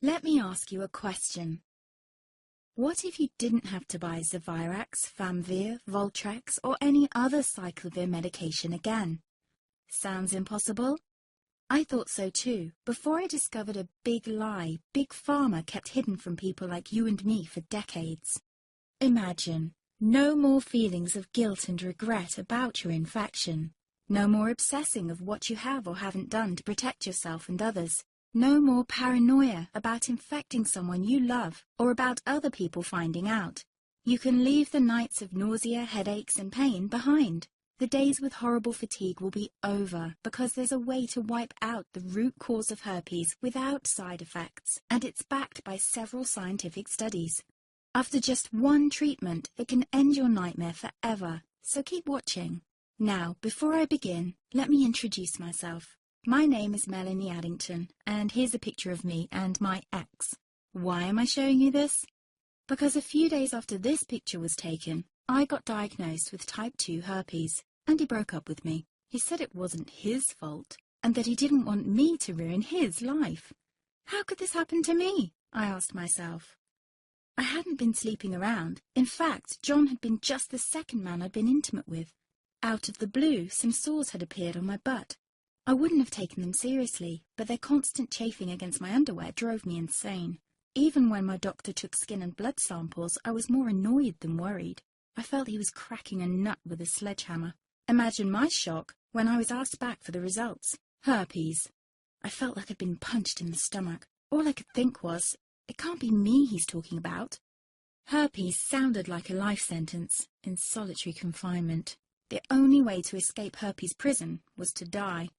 Let me ask you a question. What if you didn't have to buy Zevirax, Famvir, Voltrex, or any other cyclovir medication again? Sounds impossible? I thought so too, before I discovered a big lie Big Pharma kept hidden from people like you and me for decades. Imagine, no more feelings of guilt and regret about your infection. No more obsessing of what you have or haven't done to protect yourself and others. No more paranoia about infecting someone you love or about other people finding out. You can leave the nights of nausea, headaches and pain behind. The days with horrible fatigue will be over because there's a way to wipe out the root cause of herpes without side effects, and it's backed by several scientific studies. After just one treatment, it can end your nightmare forever, so keep watching. Now, before I begin, let me introduce myself. My name is Melanie Addington, and here's a picture of me and my ex. Why am I showing you this? Because a few days after this picture was taken, I got diagnosed with type 2 herpes, and he broke up with me. He said it wasn't his fault, and that he didn't want me to ruin his life. How could this happen to me? I asked myself. I hadn't been sleeping around. In fact, John had been just the second man I'd been intimate with. Out of the blue, some sores had appeared on my butt. I wouldn't have taken them seriously, but their constant chafing against my underwear drove me insane. Even when my doctor took skin and blood samples, I was more annoyed than worried. I felt he was cracking a nut with a sledgehammer. Imagine my shock when I was asked back for the results. Herpes. I felt like I'd been punched in the stomach. All I could think was, it can't be me he's talking about. Herpes sounded like a life sentence in solitary confinement. The only way to escape herpes prison was to die.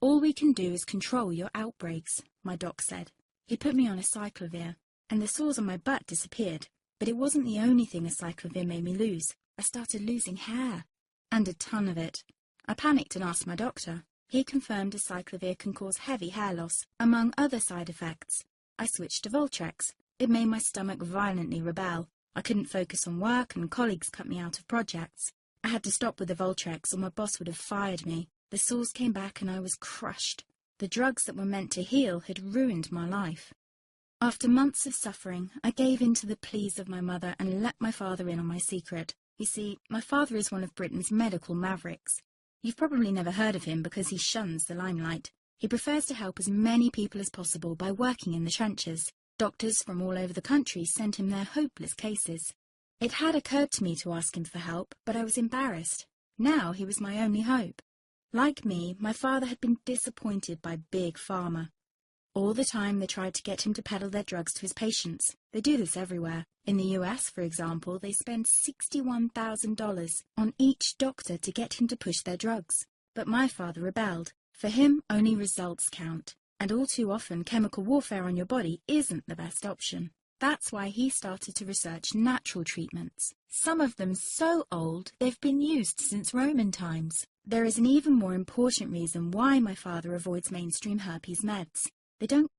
All we can do is control your outbreaks, my doc said. He put me on a cyclovir, and the sores on my butt disappeared. But it wasn't the only thing a cyclovir made me lose. I started losing hair, and a ton of it. I panicked and asked my doctor. He confirmed a cyclovir can cause heavy hair loss, among other side effects. I switched to Voltrex. It made my stomach violently rebel. I couldn't focus on work, and colleagues cut me out of projects. I had to stop with the Voltrex, or my boss would have fired me. The sores came back and I was crushed. The drugs that were meant to heal had ruined my life. After months of suffering, I gave in to the pleas of my mother and let my father in on my secret. You see, my father is one of Britain's medical mavericks. You've probably never heard of him because he shuns the limelight. He prefers to help as many people as possible by working in the trenches. Doctors from all over the country sent him their hopeless cases. It had occurred to me to ask him for help, but I was embarrassed. Now he was my only hope. Like me, my father had been disappointed by Big Pharma. All the time they tried to get him to peddle their drugs to his patients. They do this everywhere. In the US, for example, they spend $61,000 on each doctor to get him to push their drugs. But my father rebelled. For him, only results count. And all too often, chemical warfare on your body isn't the best option. That's why he started to research natural treatments. Some of them so old, they've been used since Roman times. There is an even more important reason why my father avoids mainstream herpes meds. They don't